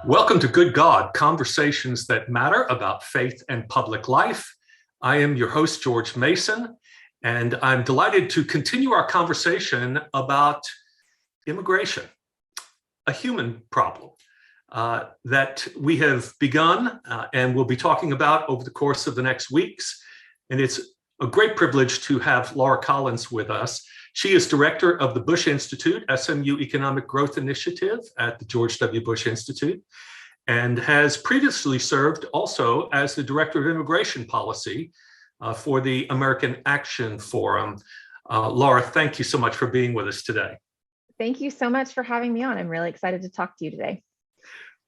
Welcome to Good God, Conversations That Matter About Faith and Public Life. I am your host, George Mason, and I'm delighted to continue our conversation about immigration, a human problem that we have begun and will be talking about over the course of the next weeks. And it's a great privilege to have Laura Collins with us. She is director of the Bush Institute, SMU Economic Growth Initiative at the George W. Bush Institute, and has previously served also as the director of immigration policy for the American Action Forum. Laura, thank you so much for being with us today. Thank you so much for having me on. I'm really excited to talk to you today.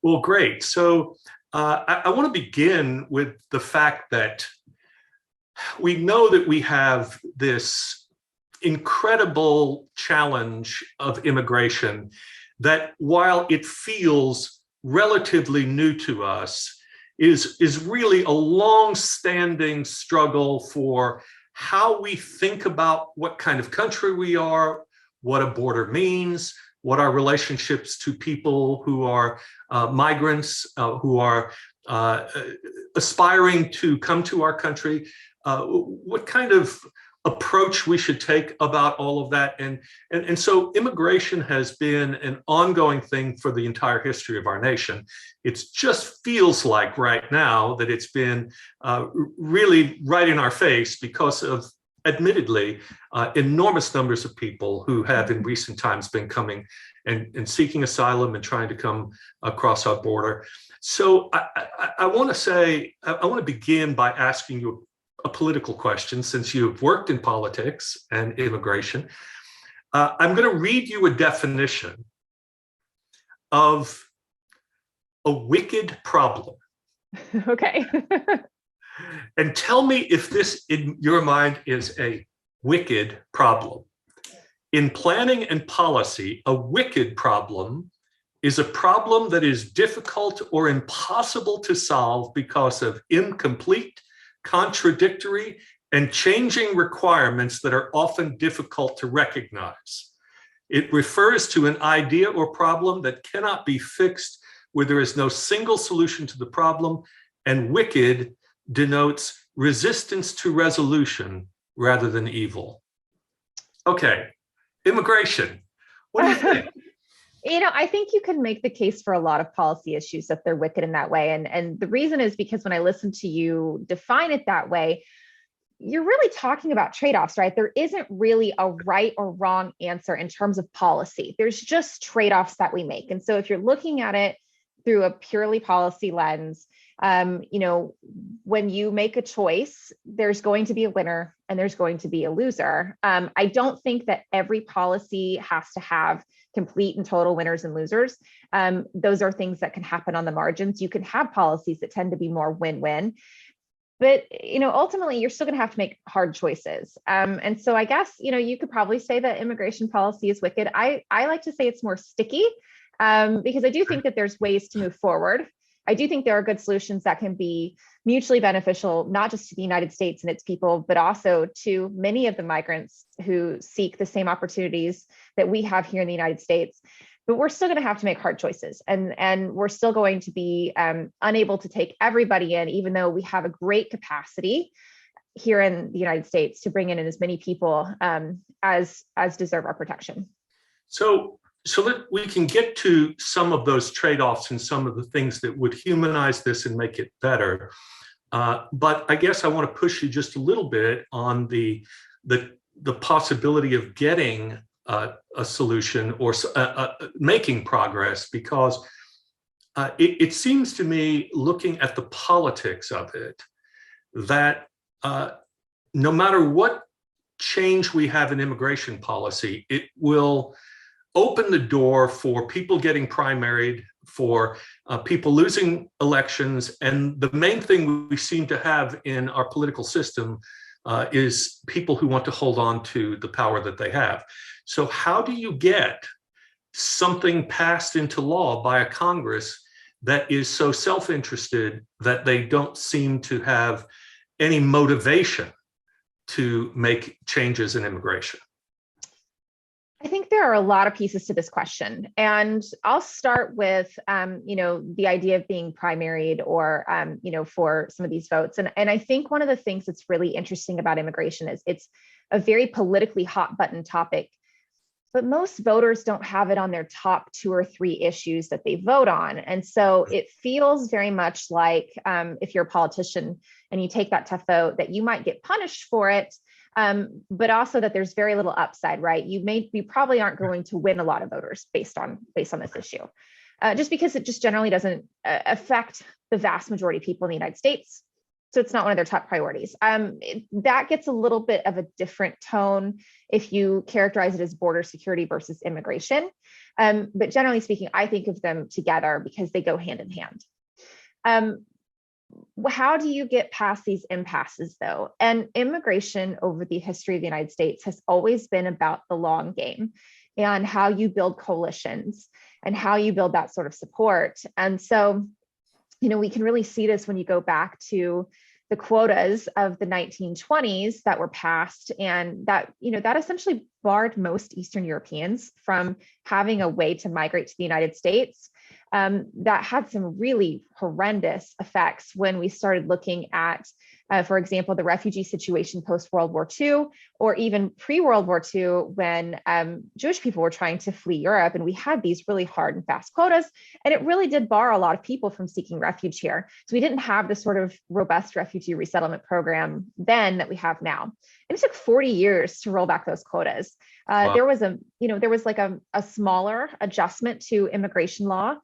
Well, great. So I want to begin with the fact that we know that we have this incredible challenge of immigration that, while it feels relatively new to us, is really a long-standing struggle for how we think about what kind of country we are, what a border means, what our relationships to people who are migrants, who are aspiring to come to our country, what kind of approach we should take about all of that. And so immigration has been an ongoing thing for the entire history of our nation. It just feels like right now that it's been really right in our face because of, admittedly, enormous numbers of people who have in recent times been coming and seeking asylum and trying to come across our border. So I want to begin by asking you a political question, since you've worked in politics and immigration. I'm going to read you a definition of a wicked problem. Okay. And tell me if this, in your mind, is a wicked problem. In planning and policy, a wicked problem is a problem that is difficult or impossible to solve because of incomplete, contradictory, and changing requirements that are often difficult to recognize. It refers to an idea or problem that cannot be fixed, where there is no single solution to the problem, and wicked denotes resistance to resolution rather than evil. Okay, immigration. What do you think? I think you can make the case for a lot of policy issues that they're wicked in that way. And the reason is because when I listen to you define it that way, you're really talking about trade-offs, right? There isn't really a right or wrong answer in terms of policy. There's just trade-offs that we make. And so if you're looking at it through a purely policy lens, when you make a choice, there's going to be a winner and there's going to be a loser. I don't think that every policy has to have complete and total winners and losers. Those are things that can happen on the margins. You can have policies that tend to be more win-win, but ultimately you're still going to have to make hard choices. And so I guess you could probably say that immigration policy is wicked. I like to say it's more sticky, because I do think that there's ways to move forward. I do think there are good solutions that can be mutually beneficial, not just to the United States and its people, but also to many of the migrants who seek the same opportunities that we have here in the United States. But we're still going to have to make hard choices, and we're still going to be unable to take everybody in, even though we have a great capacity here in the United States to bring in as many people as deserve our protection. So that we can get to some of those trade-offs and some of the things that would humanize this and make it better. But I guess I want to push you just a little bit on the possibility of getting a solution or making progress, because it seems to me, looking at the politics of it, that no matter what change we have in immigration policy, it will open the door for people getting primaried, for people losing elections. And the main thing we seem to have in our political system is people who want to hold on to the power that they have. So how do you get something passed into law by a Congress that is so self-interested that they don't seem to have any motivation to make changes in immigration? I think there are a lot of pieces to this question, and I'll start with, the idea of being primaried or, for some of these votes. And I think one of the things that's really interesting about immigration is it's a very politically hot button topic, but most voters don't have it on their top 2 or 3 issues that they vote on. And so it feels very much like if you're a politician and you take that tough vote, that you might get punished for it. But also that there's very little upside, right? You probably aren't going to win a lot of voters based on this issue, just because it just generally doesn't affect the vast majority of people in the United States. So it's not one of their top priorities. That gets a little bit of a different tone if you characterize it as border security versus immigration. But generally speaking, I think of them together because they go hand in hand. How do you get past these impasses, though? And immigration over the history of the United States has always been about the long game and how you build coalitions and how you build that sort of support. And so, we can really see this when you go back to the quotas of the 1920s that were passed, and that essentially barred most Eastern Europeans from having a way to migrate to the United States. That had some really horrendous effects when we started looking at, for example, the refugee situation post-World War II, or even pre-World War II, when Jewish people were trying to flee Europe, and we had these really hard and fast quotas, and it really did bar a lot of people from seeking refuge here. So we didn't have the sort of robust refugee resettlement program then that we have now. And it took 40 years to roll back those quotas. Wow. There was like a smaller adjustment to immigration law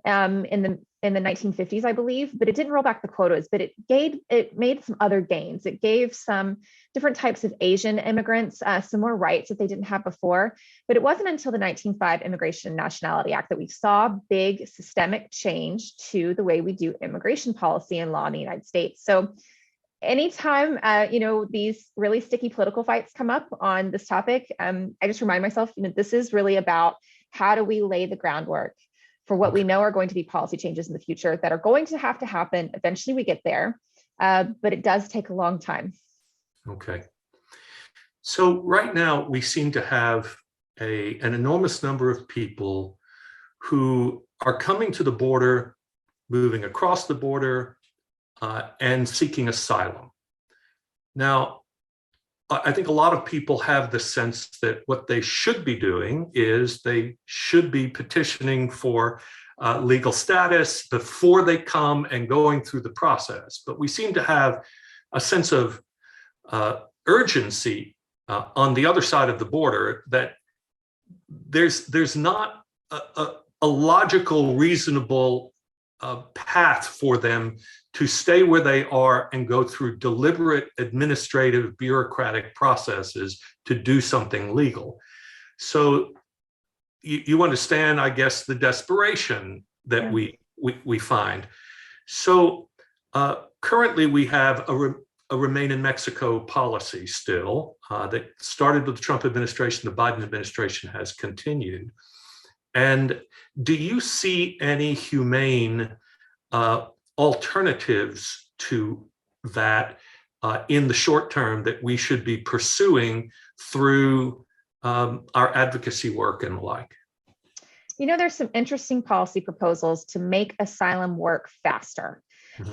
in the 1950s, I believe, but it didn't roll back the quotas, but it made some other gains. It gave some different types of Asian immigrants some more rights that they didn't have before. But it wasn't until the 1905 Immigration and Nationality Act that we saw big systemic change to the way we do immigration policy and law in the United States. So anytime, these really sticky political fights come up on this topic, I just remind myself, this is really about how do we lay the groundwork for what we know are going to be policy changes in the future that are going to have to happen. Eventually we get there, but it does take a long time. Okay. So right now we seem to have an enormous number of people who are coming to the border, moving across the border, and seeking asylum. Now, I think a lot of people have the sense that what they should be doing is they should be petitioning for legal status before they come and going through the process. But we seem to have a sense of urgency on the other side of the border, that there's not a logical, reasonable path for them to stay where they are and go through deliberate administrative bureaucratic processes to do something legal. So you understand, I guess, the desperation that we find. So currently we have a Remain in Mexico policy still that started with the Trump administration. The Biden administration has continued. And do you see any humane alternatives to that in the short term that we should be pursuing through our advocacy work and the like? There's some interesting policy proposals to make asylum work faster.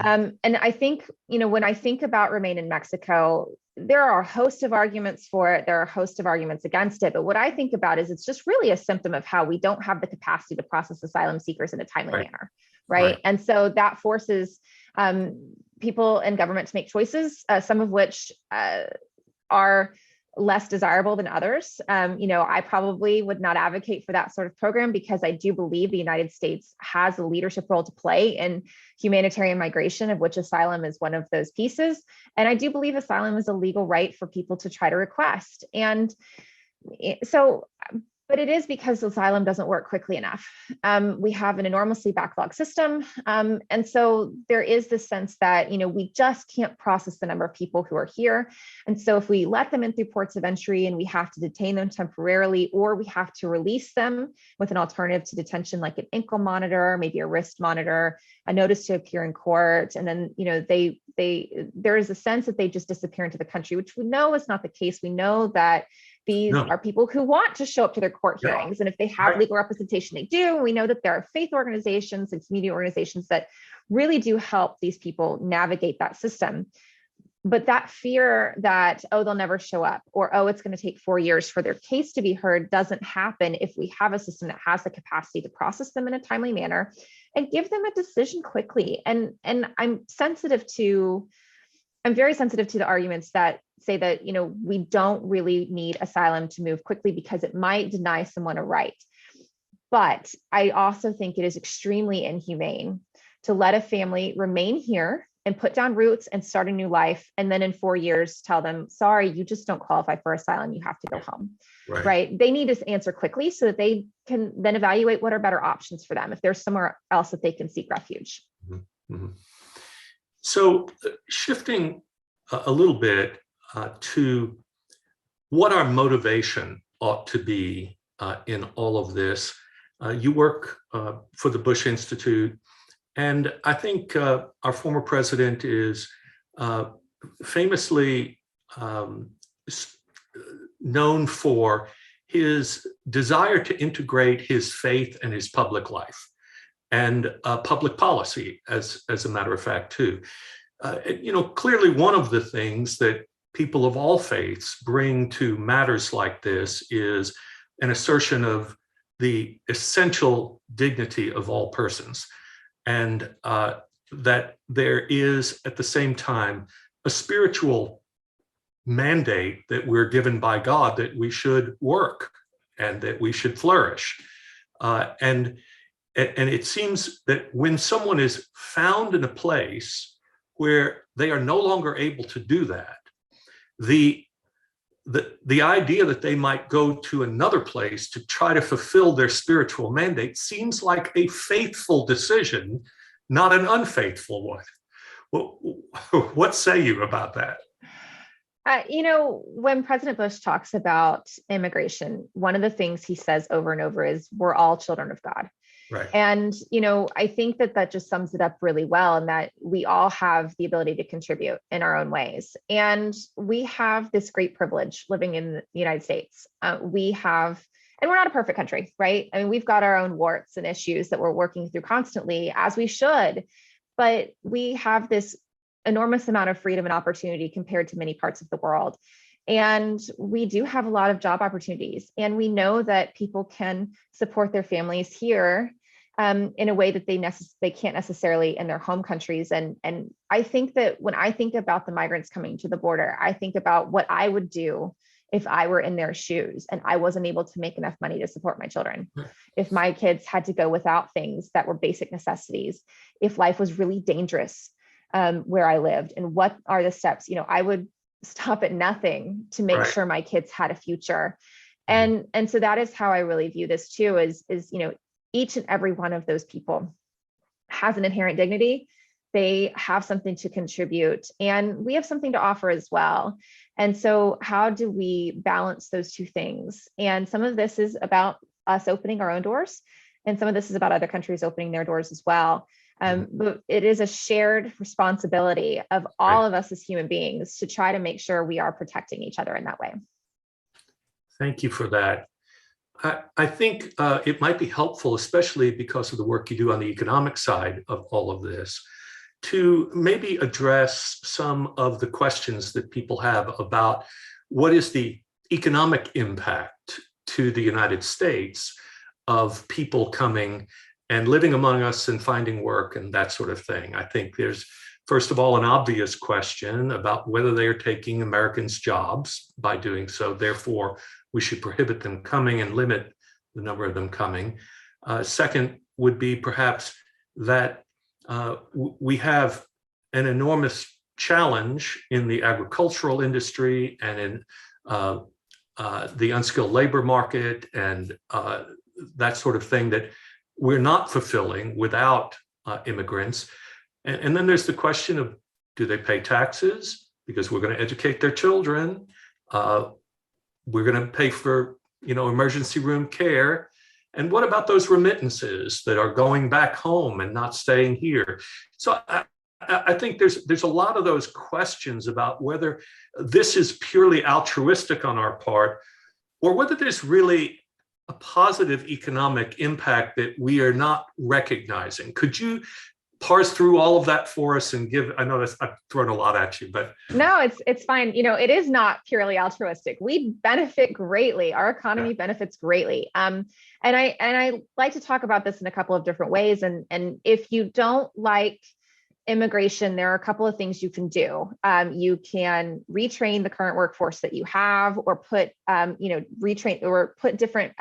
And I think, when I think about Remain in Mexico, there are a host of arguments for it. There are a host of arguments against it. But what I think about is it's just really a symptom of how we don't have the capacity to process asylum seekers in a timely manner, right? And so that forces people in government to make choices, some of which are less desirable than others. I probably would not advocate for that sort of program because I do believe the United States has a leadership role to play in humanitarian migration, of which asylum is one of those pieces. And I do believe asylum is a legal right for people to try to request. And so, but it is because asylum doesn't work quickly enough. We have an enormously backlogged system. And so there is this sense that, we just can't process the number of people who are here. And so if we let them in through ports of entry and we have to detain them temporarily, or we have to release them with an alternative to detention, like an ankle monitor, maybe a wrist monitor, a notice to appear in court. And then, there is a sense that they just disappear into the country, which we know is not the case. We know that These No. are people who want to show up to their court Yeah. hearings. And if they have Right. legal representation, they do. And we know that there are faith organizations and community organizations that really do help these people navigate that system. But that fear that, oh, they'll never show up, or, oh, it's going to take 4 years for their case to be heard, doesn't happen if we have a system that has the capacity to process them in a timely manner and give them a decision quickly. And I'm very sensitive to the arguments that say that, we don't really need asylum to move quickly because it might deny someone a right. But I also think it is extremely inhumane to let a family remain here and put down roots and start a new life. And then in 4 years, tell them, sorry, you just don't qualify for asylum. You have to go home, right? They need to answer quickly so that they can then evaluate what are better options for them if there's somewhere else that they can seek refuge. Mm-hmm. So shifting a little bit to what our motivation ought to be in all of this. You work for the Bush Institute, and I think our former president is famously known for his desire to integrate his faith and his public life and public policy, as a matter of fact, too. Clearly one of the things that people of all faiths bring to matters like this is an assertion of the essential dignity of all persons, and that there is at the same time a spiritual mandate that we're given by God that we should work and that we should flourish. And it seems that when someone is found in a place where they are no longer able to do that, the idea that they might go to another place to try to fulfill their spiritual mandate seems like a faithful decision, not an unfaithful one. What say you about that? When President Bush talks about immigration, one of the things he says over and over is, we're all children of God. Right. And, I think that just sums it up really well, and that we all have the ability to contribute in our own ways. And we have this great privilege living in the United States. And we're not a perfect country, right? I mean, we've got our own warts and issues that we're working through constantly, as we should, but we have this enormous amount of freedom and opportunity compared to many parts of the world. And we do have a lot of job opportunities. And we know that people can support their families here in a way that they can't necessarily in their home countries. And I think that when I think about the migrants coming to the border, I think about what I would do if I were in their shoes and I wasn't able to make enough money to support my children. If my kids had to go without things that were basic necessities, if life was really dangerous where I lived, and what are the steps, I would stop at nothing to make sure my kids had a future. And so that is how I really view this too, is each and every one of those people has an inherent dignity. They have something to contribute, and we have something to offer as well. And so how do we balance those two things? And some of this is about us opening our own doors, and some of this is about other countries opening their doors as well. But it is a shared responsibility of all of us as human beings to try to make sure we are protecting each other in that way. Thank you for that. I think it might be helpful, especially because of the work you do on the economic side of all of this, to maybe address some of the questions that people have about what is the economic impact to the United States of people coming and living among us and finding work and that sort of thing. I think there's, first of all, an obvious question about whether they are taking Americans' jobs by doing so. Therefore, we should prohibit them coming and limit the number of them coming. Second would be perhaps that we have an enormous challenge in the agricultural industry and in the unskilled labor market and that sort of thing that we're not fulfilling without immigrants. And then there's the question of, do they pay taxes? Because we're going to educate their children. We're going to pay for, emergency room care. And what about those remittances that are going back home and not staying here? So I think there's a lot of those questions about whether this is purely altruistic on our part, or whether there's really a positive economic impact that we are not recognizing. Could you parse through all of that for us and give, I know that's, I've thrown a lot at you, but. No, it's fine. It is not purely altruistic. We benefit greatly. Our economy benefits greatly. And I like to talk about this in a couple of different ways. And if you don't like immigration, there are a couple of things you can do. You can retrain the current workforce that you have, or put, retrain or put different,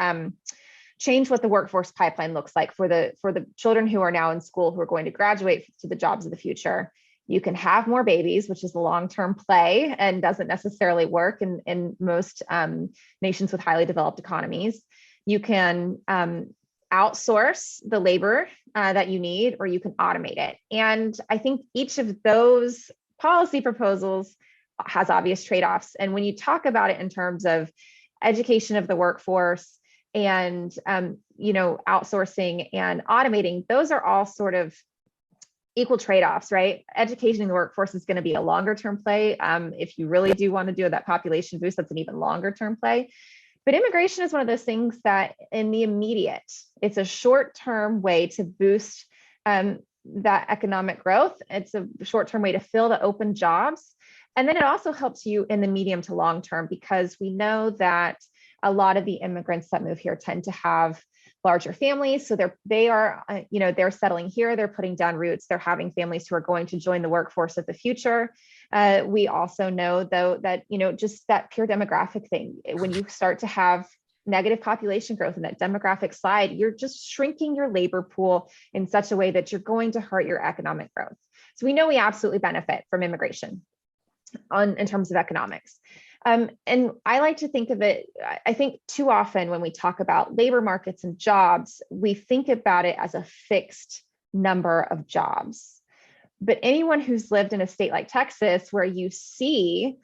change what the workforce pipeline looks like for the children who are now in school, who are going to graduate to the jobs of the future. You can have more babies, which is the long-term play and doesn't necessarily work in most nations with highly developed economies. You can outsource the labor that you need, or you can automate it. And I think each of those policy proposals has obvious trade-offs. And when you talk about it in terms of education of the workforce and outsourcing and automating, those are all sort of equal trade-offs, right? Educating the workforce is going to be a longer term play. If you really do want to do that population boost, that's an even longer term play. But immigration is one of those things that in the immediate, it's a short-term way to boost that economic growth. It's a short-term way to fill the open jobs. And then it also helps you in the medium to long term, because we know that a lot of the immigrants that move here tend to have larger families. So they're settling here, they're putting down roots, they're having families who are going to join the workforce of the future. We also know, though, that, just that pure demographic thing, when you start to have negative population growth in that demographic slide, you're just shrinking your labor pool in such a way that you're going to hurt your economic growth. So we know we absolutely benefit from immigration in terms of economics. And I like to think of it, I think too often when we talk about labor markets and jobs, we think about it as a fixed number of jobs. But anyone who's lived in a state like Texas, where you see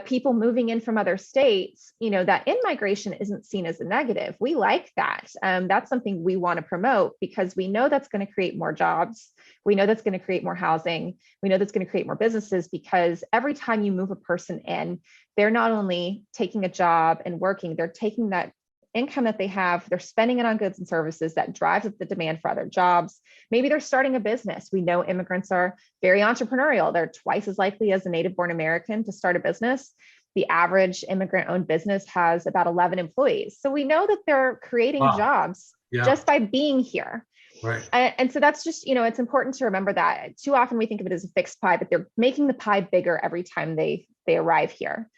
people moving in from other states, that in-migration isn't seen as a negative. We like that. That's something we want to promote, because we know that's going to create more jobs. We know that's going to create more housing. We know that's going to create more businesses, because every time you move a person in, they're not only taking a job and working, they're taking that income that they have, they're spending it on goods and services that drives up the demand for other jobs. Maybe they're starting a business. We know immigrants are very entrepreneurial. They're twice as likely as a native-born American to start a business. The average immigrant-owned business has about 11 employees. So we know that they're creating jobs just by being here. Right. And so that's just, it's important to remember that. Too often we think of it as a fixed pie, but they're making the pie bigger every time they arrive here.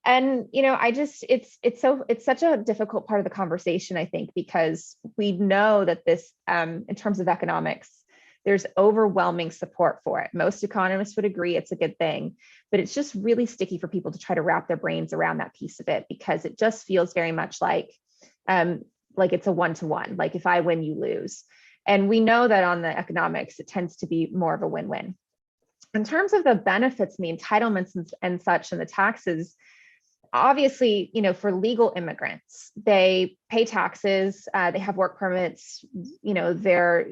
And, it's such a difficult part of the conversation, I think, because we know that this, in terms of economics, there's overwhelming support for it. Most economists would agree it's a good thing, but it's just really sticky for people to try to wrap their brains around that piece of it, because it just feels very much like it's a one-to-one, like if I win, you lose. And we know that on the economics, it tends to be more of a win-win. In terms of the benefits and the entitlements and such and the taxes, obviously, for legal immigrants, they pay taxes, they have work permits, they're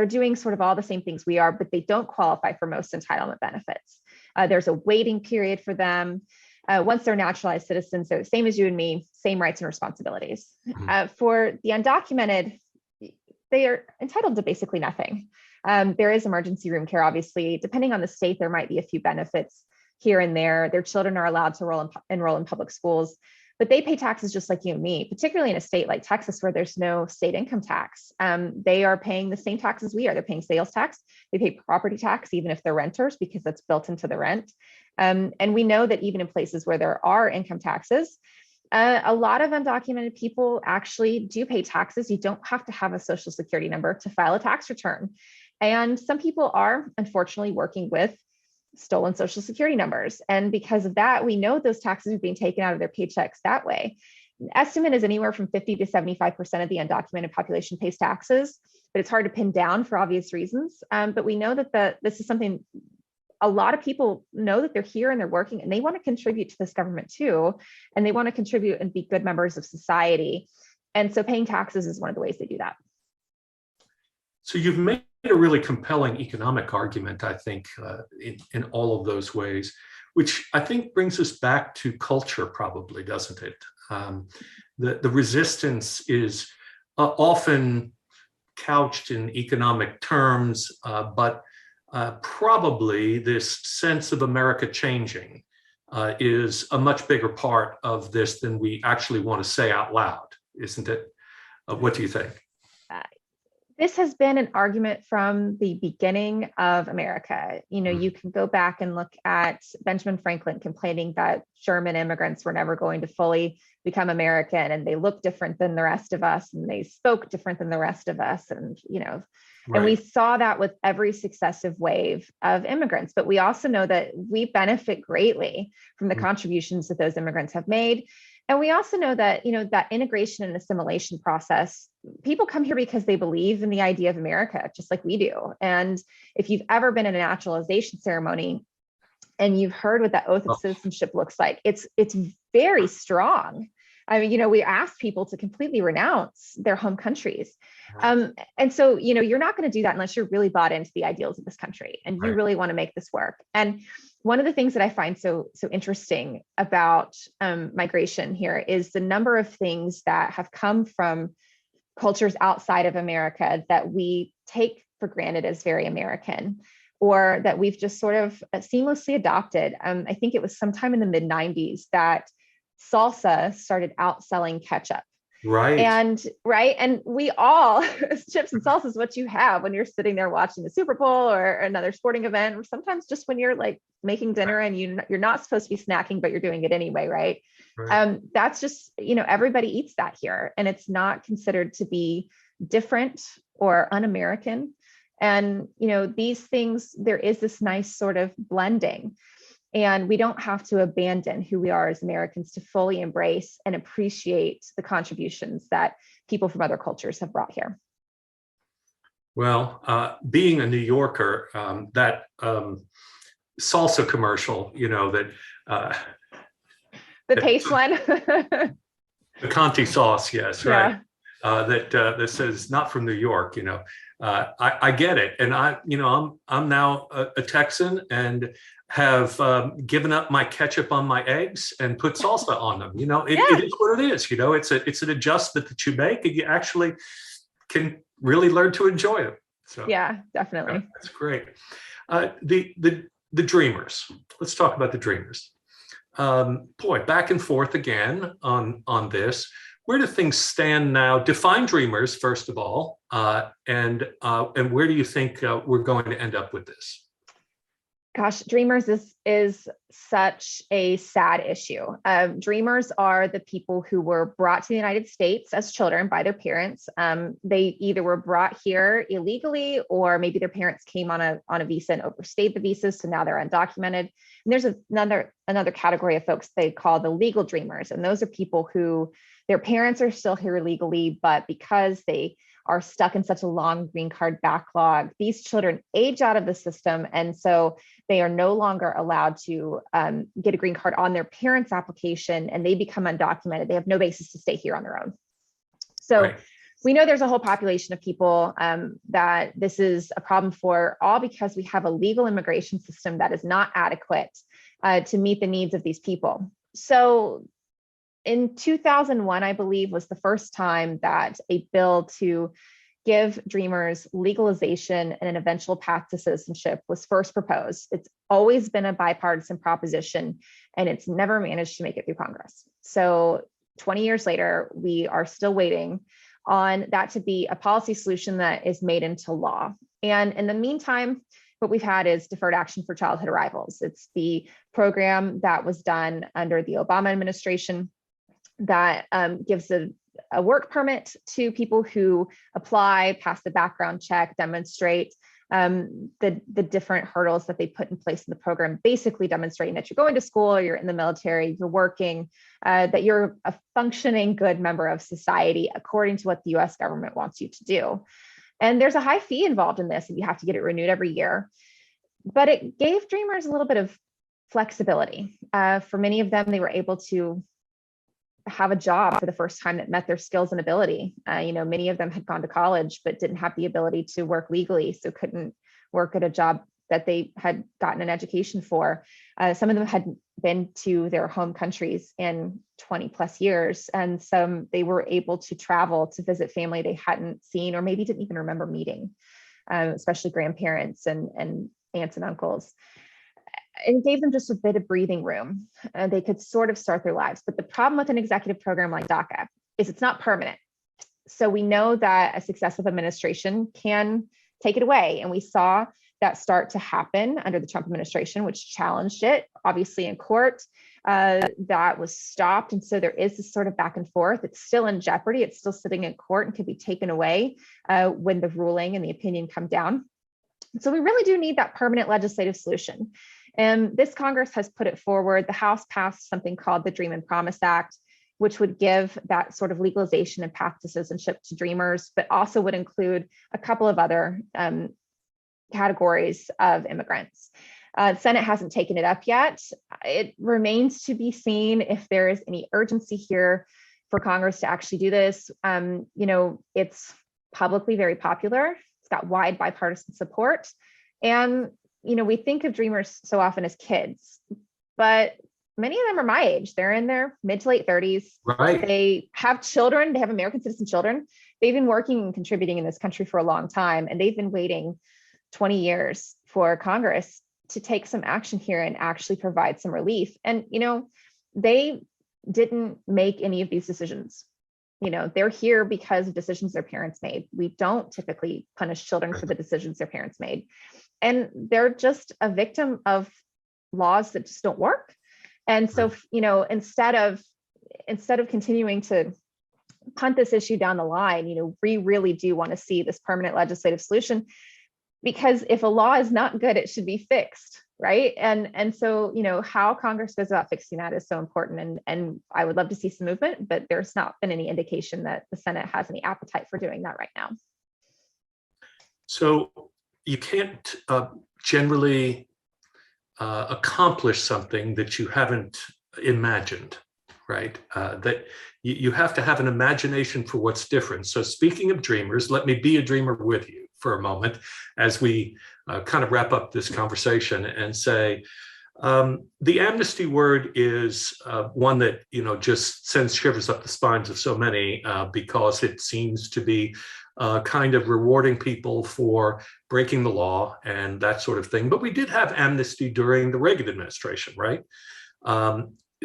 doing sort of all the same things we are, but they don't qualify for most entitlement benefits. There's a waiting period for them. Once they're naturalized citizens, they're the same as you and me, same rights and responsibilities. For the undocumented, they are entitled to basically nothing. There is emergency room care, obviously. Depending on the state, there might be a few benefits here and there. Their children are allowed to enroll in public schools, but they pay taxes just like you and me, particularly in a state like Texas, where there's no state income tax. They are paying the same taxes we are. They're paying sales tax. They pay property tax, even if they're renters, because that's built into the rent. And we know that even in places where there are income taxes, a lot of undocumented people actually do pay taxes. You don't have to have a social security number to file a tax return. And some people are unfortunately working with stolen social security numbers. And because of that, we know those taxes are being taken out of their paychecks that way. The estimate is anywhere from 50 to 75% of the undocumented population pays taxes, but it's hard to pin down for obvious reasons. But we know that this is something a lot of people know, that they're here and they're working and they want to contribute to this government too. And they want to contribute and be good members of society. And so paying taxes is one of the ways they do that. So you've made a really compelling economic argument, I think, in all of those ways. which I think brings us back to culture, probably, doesn't it? The resistance is often couched in economic terms, but probably this sense of America changing is a much bigger part of this than we actually want to say out loud, isn't it? What do you think? This has been an argument from the beginning of America. You can go back and look at Benjamin Franklin complaining that German immigrants were never going to fully become American, and they looked different than the rest of us, and they spoke different than the rest of us. And, and we saw that with every successive wave of immigrants. But we also know that we benefit greatly from the contributions that those immigrants have made. And we also know that, that integration and assimilation process, people come here because they believe in the idea of America, just like we do. And if you've ever been in a naturalization ceremony and you've heard what that oath of citizenship looks like, it's very strong. I mean, we ask people to completely renounce their home countries. And so, you're not going to do that unless you're really bought into the ideals of this country and you really want to make this work. And one of the things that I find so interesting about migration here is the number of things that have come from cultures outside of America that we take for granted as very American, or that we've just sort of seamlessly adopted. I think it was sometime in the mid-90s that salsa started outselling ketchup. Right. And we all, chips and salsa is what you have when you're sitting there watching the Super Bowl or another sporting event, or sometimes just when you're like making dinner and you're not supposed to be snacking, but you're doing it anyway, right? That's just, everybody eats that here, and it's not considered to be different or un-American. And, these things, there is this nice sort of blending. And we don't have to abandon who we are as Americans to fully embrace and appreciate the contributions that people from other cultures have brought here. Well, being a New Yorker, that salsa commercial, that the paste one, the Conti sauce, yes, right. That says not from New York, I get it, and I'm now a Texan and have given up my ketchup on my eggs and put salsa on them. It is what it is. It's an adjustment that you make, and you actually can really learn to enjoy it. So yeah, definitely. That's great. The dreamers. Let's talk about the dreamers. Boy, back and forth again on this. Where do things stand now? Define dreamers, first of all, and where do you think we're going to end up with this? Gosh, dreamers is such a sad issue. Dreamers are the people who were brought to the United States as children by their parents. They either were brought here illegally, or maybe their parents came on a visa and overstayed the visas, so now they're undocumented. And there's another category of folks they call the legal dreamers, and those are people who their parents are still here legally, but because they are stuck in such a long green card backlog, these children age out of the system. And so they are no longer allowed to get a green card on their parents' application, and they become undocumented. They have no basis to stay here on their own. So we know there's a whole population of people that this is a problem for, all because we have a legal immigration system that is not adequate to meet the needs of these people. So in 2001, I believe, was the first time that a bill to give dreamers legalization and an eventual path to citizenship was first proposed. It's always been a bipartisan proposition, and it's never managed to make it through Congress. So 20 years later, we are still waiting on that to be a policy solution that is made into law. And in the meantime, what we've had is deferred action for childhood arrivals. It's the program that was done under the Obama administration that gives a work permit to people who apply, pass the background check, demonstrate the different hurdles that they put in place in the program, basically demonstrating that you're going to school, or you're in the military, you're working, that you're a functioning good member of society according to what the US government wants you to do. And there's a high fee involved in this, and you have to get it renewed every year. But it gave dreamers a little bit of flexibility. For many of them, they were able to have a job for the first time that met their skills and ability. Many of them had gone to college, but didn't have the ability to work legally, so couldn't work at a job that they had gotten an education for. Some of them had been to their home countries in 20 plus years, and some they were able to travel to visit family they hadn't seen or maybe didn't even remember meeting, especially grandparents and aunts and uncles. It gave them just a bit of breathing room. They could sort of start their lives. But the problem with an executive program like DACA is it's not permanent. So we know that a successive administration can take it away. And we saw that start to happen under the Trump administration, which challenged it, obviously in court. That was stopped. And so there is this sort of back and forth. It's still in jeopardy. It's still sitting in court and could be taken away when the ruling and the opinion come down. So we really do need that permanent legislative solution. And this Congress has put it forward. The House passed something called the Dream and Promise Act, which would give that sort of legalization and path to citizenship to dreamers, but also would include a couple of other categories of immigrants. The Senate hasn't taken it up yet. It remains to be seen if there is any urgency here for Congress to actually do this. It's publicly very popular. It's got wide bipartisan support. And, we think of dreamers so often as kids, but many of them are my age. They're in their mid to late 30s. Right. They have children. They have American citizen children. They've been working and contributing in this country for a long time, and they've been waiting 20 years for Congress to take some action here and actually provide some relief. And, they didn't make any of these decisions. They're here because of decisions their parents made. We don't typically punish children for the decisions their parents made. And they're just a victim of laws that just don't work. And so, instead of continuing to punt this issue down the line, we really do want to see this permanent legislative solution, because if a law is not good, it should be fixed, right? And so, how Congress goes about fixing that is so important. And I would love to see some movement, but there's not been any indication that the Senate has any appetite for doing that right now. So you can't generally accomplish something that you haven't imagined, right? That you have to have an imagination for what's different. So speaking of dreamers, let me be a dreamer with you for a moment as we kind of wrap up this conversation and say, the amnesty word is one that, just sends shivers up the spines of so many because it seems to be kind of rewarding people for breaking the law and that sort of thing. But we did have amnesty during the Reagan administration, right?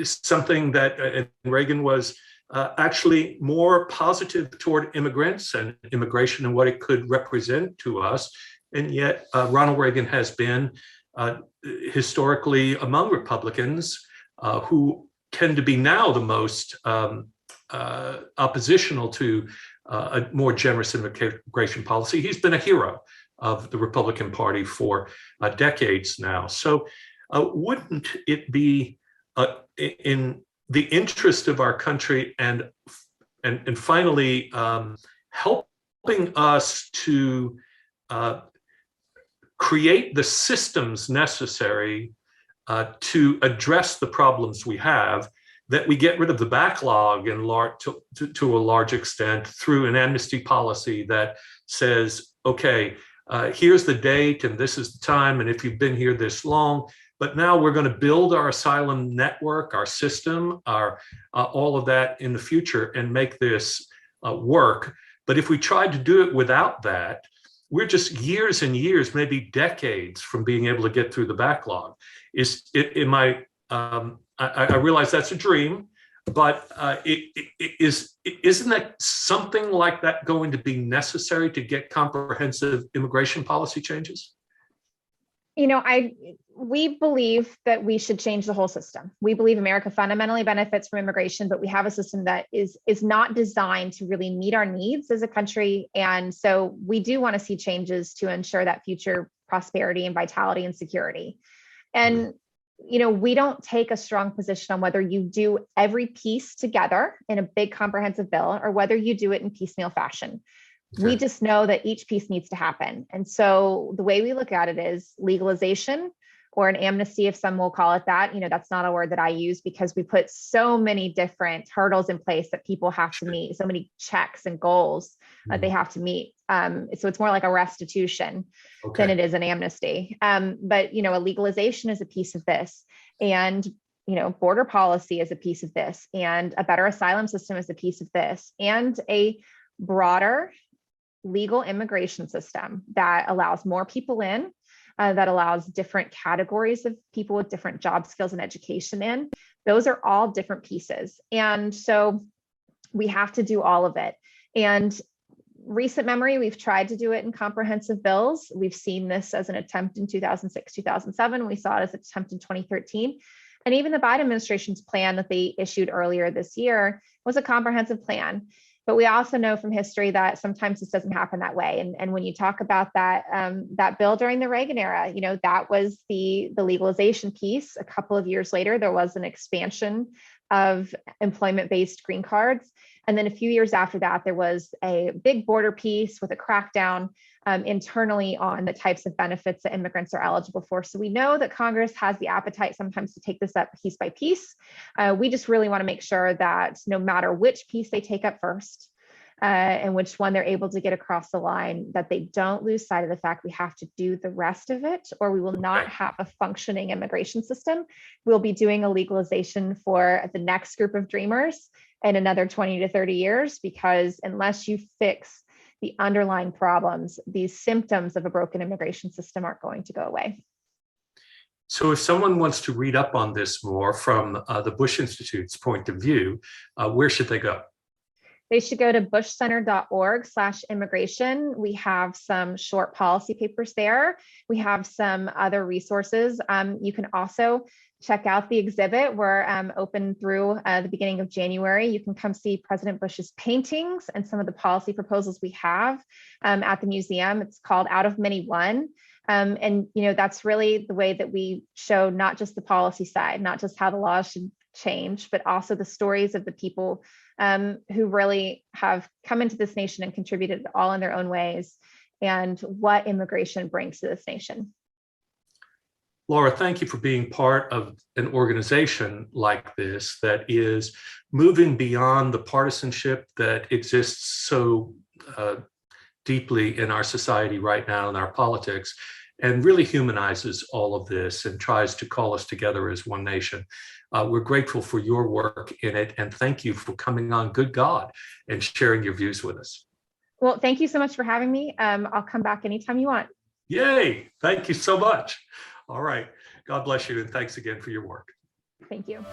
Something that Reagan was actually more positive toward immigrants and immigration and what it could represent to us. And yet Ronald Reagan has been historically among Republicans who tend to be now the most oppositional to a more generous immigration policy. He's been a hero of the Republican Party for decades now. So wouldn't it be in the interest of our country and finally helping us to create the systems necessary to address the problems we have, that we get rid of the backlog to a large extent through an amnesty policy that says, okay, here's the date and this is the time, and if you've been here this long, but now we're going to build our asylum network, our system, all of that in the future and make this work. But if we tried to do it without that, we're just years and years, maybe decades from being able to get through the backlog. I realize that's a dream, but isn't that something like that going to be necessary to get comprehensive immigration policy changes? We believe that we should change the whole system. We believe America fundamentally benefits from immigration, but we have a system that is not designed to really meet our needs as a country. And so we do want to see changes to ensure that future prosperity and vitality and security. And we don't take a strong position on whether you do every piece together in a big comprehensive bill or whether you do it in piecemeal fashion. Okay. We just know that each piece needs to happen. And so the way we look at it is legalization or an amnesty, if some will call it that. That's not a word that I use because we put so many different hurdles in place that people have to meet, so many checks and goals that they have to meet. So it's more like a restitution than it is an amnesty. But, a legalization is a piece of this, and border policy is a piece of this, and a better asylum system is a piece of this, and a broader legal immigration system that allows more people in, that allows different categories of people with different job skills and education in. Those are all different pieces. And so we have to do all of it. And recent memory, we've tried to do it in comprehensive bills. We've seen this as an attempt in 2006, 2007. We saw it as an attempt in 2013. And even the Biden administration's plan that they issued earlier this year was a comprehensive plan. But we also know from history that sometimes this doesn't happen that way. And when you talk about that, that bill during the Reagan era, that was the legalization piece. A couple of years later, there was an expansion of employment-based green cards. And then a few years after that, there was a big border piece with a crackdown internally on the types of benefits that immigrants are eligible for. So we know that Congress has the appetite sometimes to take this up piece by piece. We just really want to make sure that no matter which piece they take up first, and which one they're able to get across the line, that they don't lose sight of the fact we have to do the rest of it, or we will not have a functioning immigration system. We'll be doing a legalization for the next group of dreamers in another 20 to 30 years, because unless you fix the underlying problems, these symptoms of a broken immigration system aren't going to go away. So if someone wants to read up on this more from the Bush Institute's point of view, where should they go? They should go to bushcenter.org/immigration. We have some short policy papers there. We have some other resources. You can also check out the exhibit. We're open through the beginning of January. You can come see President Bush's paintings and some of the policy proposals we have at the museum. It's called Out of Many One. And that's really the way that we show not just the policy side, not just how the laws should change, but also the stories of the people who really have come into this nation and contributed all in their own ways, and what immigration brings to this nation. Laura, thank you for being part of an organization like this that is moving beyond the partisanship that exists so deeply in our society right now, in our politics, and really humanizes all of this and tries to call us together as one nation. We're grateful for your work in it, and thank you for coming on Good God and sharing your views with us. Well, thank you so much for having me. I'll come back anytime you want. Yay, thank you so much. All right, God bless you, and thanks again for your work. Thank you.